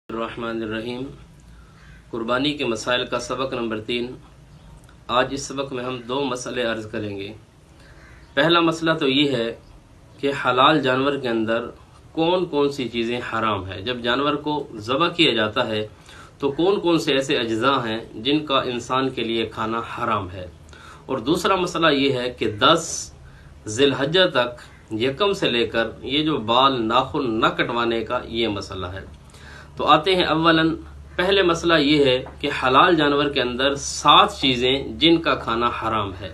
الرحمن الرحیم قربانی کے مسائل کا سبق نمبر 3۔ آج اس سبق میں ہم 2 مسئلے عرض کریں گے۔ پہلا مسئلہ تو یہ ہے کہ حلال جانور کے اندر کون کون سی چیزیں حرام ہیں۔ جب جانور کو ذبح کیا جاتا ہے تو کون کون سے ایسے اجزاء ہیں جن کا انسان کے لیے کھانا حرام ہے۔ اور دوسرا مسئلہ یہ ہے کہ 10 ذی الحجہ تک یکم سے لے کر یہ جو بال ناخن نہ کٹوانے کا یہ مسئلہ ہے۔ تو آتے ہیں اولاً پہلے مسئلہ یہ ہے کہ حلال جانور کے اندر 7 چیزیں جن کا کھانا حرام ہے۔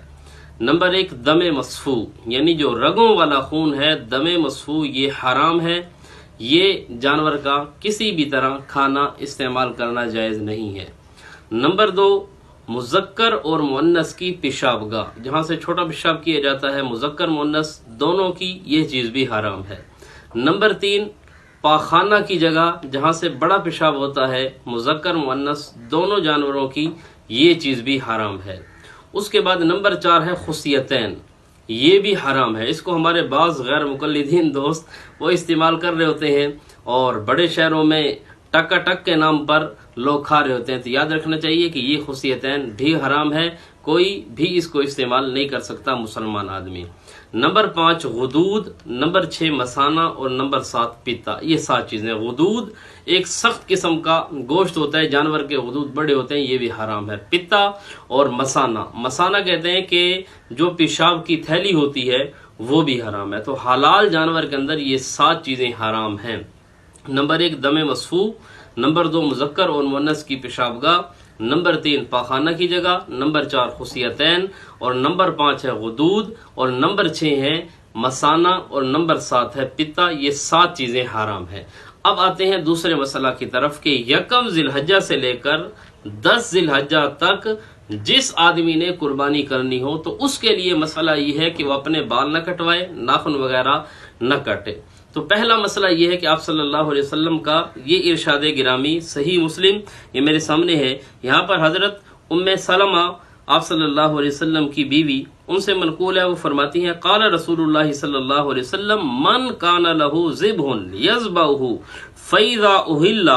نمبر 1 دم مصفوع، یعنی جو رگوں والا خون ہے، دم مصفوع یہ حرام ہے۔ یہ جانور کا کسی بھی طرح کھانا استعمال کرنا جائز نہیں ہے۔ نمبر 2 مذکر اور مؤنث کی پیشاب گاہ، جہاں سے چھوٹا پیشاب کیا جاتا ہے، مذکر مؤنث دونوں کی یہ چیز بھی حرام ہے۔ نمبر 3 پاخانہ کی جگہ جہاں سے بڑا پیشاب ہوتا ہے، مذکر مؤنث دونوں جانوروں کی یہ چیز بھی حرام ہے۔ اس کے بعد نمبر 4 ہے خصیتین، یہ بھی حرام ہے۔ اس کو ہمارے بعض غیر مقلدین دوست وہ استعمال کر رہے ہوتے ہیں اور بڑے شہروں میں ٹکا ٹک کے نام پر لوگ کھا رہے ہوتے ہیں، تو یاد رکھنا چاہیے کہ یہ خصیتین بھی حرام ہے، کوئی بھی اس کو استعمال نہیں کر سکتا مسلمان آدمی۔ نمبر 5 غدود، نمبر 6 مثانہ اور نمبر 7 پیتا، یہ 7 چیزیں۔ غدود ایک سخت قسم کا گوشت ہوتا ہے، جانور کے غدود بڑے ہوتے ہیں، یہ بھی حرام ہے۔ پیتا اور مثانہ کہتے ہیں کہ جو پیشاب کی تھیلی ہوتی ہے وہ بھی حرام ہے۔ تو حلال جانور کے اندر یہ 7 چیزیں حرام ہیں۔ نمبر 1 دم مصفوع، نمبر 2 مذکر اور مؤنث کی پیشاب گاہ، نمبر 3 پاخانہ کی جگہ، نمبر 4 خصیتین اور نمبر 5 ہے غدود اور نمبر 6 ہے مثانہ اور نمبر 7 ہے پیتا، یہ 7 چیزیں حرام ہیں۔ اب آتے ہیں دوسرے مسئلہ کی طرف کہ یکم ذی الحجہ سے لے کر 10 ذی الحجہ تک جس آدمی نے قربانی کرنی ہو تو اس کے لیے مسئلہ یہ ہے کہ وہ اپنے بال نہ کٹوائے، ناخن وغیرہ نہ کاٹے۔ تو پہلا مسئلہ یہ ہے کہ آپ صلی اللہ علیہ وسلم کا یہ ارشاد گرامی صحیح مسلم یہ میرے سامنے ہے، یہاں پر حضرت ام سلمہ آپ صلی اللہ علیہ وسلم کی بیوی، ان سے منقول ہے، وہ فرماتی ہیں قال رسول اللہ صلی اللہ علیہ وسلم من کان لہ ذبح یذبحہ فاذا اہل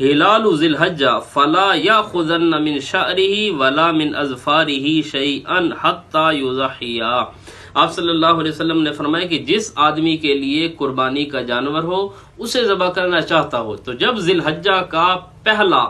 ہلال ذی الحجہ فلا یاخذن من شعرہ ولا من اظفارہ شیئا حتی یضحی۔ آپ صلی اللہ علیہ وسلم نے فرمایا کہ جس آدمی کے لیے قربانی کا جانور ہو، اسے ذبح کرنا چاہتا ہو، تو جب ذی الحجہ کا پہلا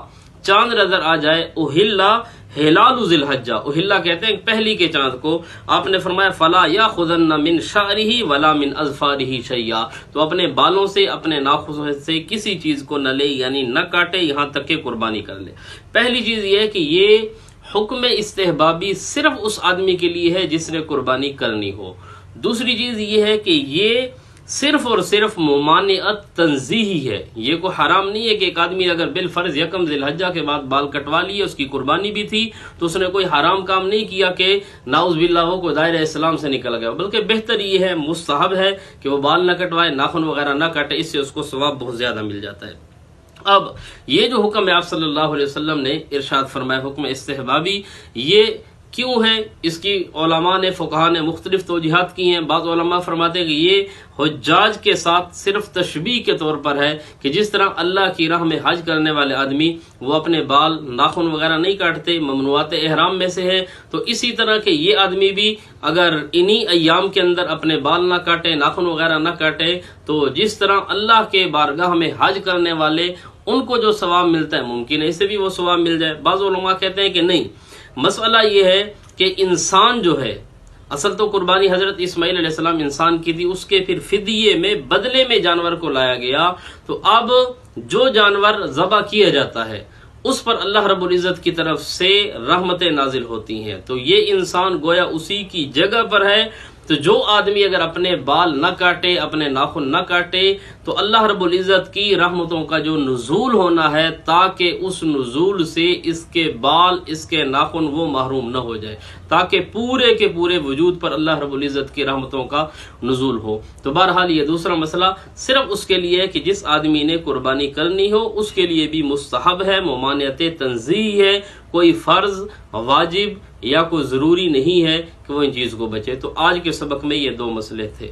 چاند نظر آ جائے، اہلا ہلال ذی الحجہ، اہلا کہتے ہیں پہلی کے چاند کو، آپ نے فرمایا فلا یاخذن من شعرہ ولا من اظفارہ شیئا، تو اپنے بالوں سے اپنے ناخنوں سے کسی چیز کو نہ لے، یعنی نہ کاٹے یہاں تک کہ قربانی کر لے۔ پہلی چیز یہ ہے کہ یہ حکم استحبابی صرف اس آدمی کے لیے ہے جس نے قربانی کرنی ہو۔ دوسری چیز یہ ہے کہ یہ صرف اور صرف ممانعت تنزیہی ہے، یہ کوئی حرام نہیں ہے کہ ایک آدمی اگر بالفرض یکم ذی الحجہ کے بعد بال کٹوا لیے، اس کی قربانی بھی تھی تو اس نے کوئی حرام کام نہیں کیا کہ نعوذ باللہ وہ کوئی دائرہ اسلام سے نکل گیا، بلکہ بہتر یہ ہے، مستحب ہے کہ وہ بال نہ کٹوائے، ناخن وغیرہ نہ کاٹے، اس سے اس کو ثواب بہت زیادہ مل جاتا ہے۔ اب یہ جو حکم ہے آپ صلی اللہ علیہ وسلم نے ارشاد فرمایا حکم استحبابی، یہ کیوں ہے؟ اس کی علماء نے فقہاء نے مختلف توجیحات کی ہیں۔ بعض علماء فرماتے ہیں کہ یہ حجاج کے ساتھ صرف تشبیہ کے طور پر ہے کہ جس طرح اللہ کی راہ میں حج کرنے والے آدمی وہ اپنے بال ناخن وغیرہ نہیں کاٹتے، ممنوعات احرام میں سے ہے، تو اسی طرح کہ یہ آدمی بھی اگر انہی ایام کے اندر اپنے بال نہ کاٹے، ناخن وغیرہ نہ کاٹے، تو جس طرح اللہ کے بارگاہ میں حج کرنے والے ان کو جو ثواب ملتا ہے ممکن ہے اسے بھی وہ ثواب مل جائے۔ بعض علماء کہتے ہیں کہ نہیں، مسئلہ یہ ہے کہ انسان جو ہے، اصل تو قربانی حضرت اسماعیل علیہ السلام انسان کی تھی، اس کے پھر فدیے میں بدلے میں جانور کو لایا گیا، تو اب جو جانور ذبح کیا جاتا ہے اس پر اللہ رب العزت کی طرف سے رحمتیں نازل ہوتی ہیں، تو یہ انسان گویا اسی کی جگہ پر ہے۔ تو جو آدمی اگر اپنے بال نہ کاٹے، اپنے ناخن نہ کاٹے، تو اللہ رب العزت کی رحمتوں کا جو نزول ہونا ہے، تاکہ اس نزول سے اس کے بال، اس کے ناخن وہ محروم نہ ہو جائے، تاکہ پورے کے پورے وجود پر اللہ رب العزت کی رحمتوں کا نزول ہو۔ تو بہرحال یہ دوسرا مسئلہ صرف اس کے لیے ہے کہ جس آدمی نے قربانی کرنی ہو اس کے لیے بھی مستحب ہے، ممانعت تنزیہی ہے، کوئی فرض واجب یا کوئی ضروری نہیں ہے کہ وہ ان چیز کو بچے۔ تو آج کے سبق میں یہ 2 مسئلے تھے۔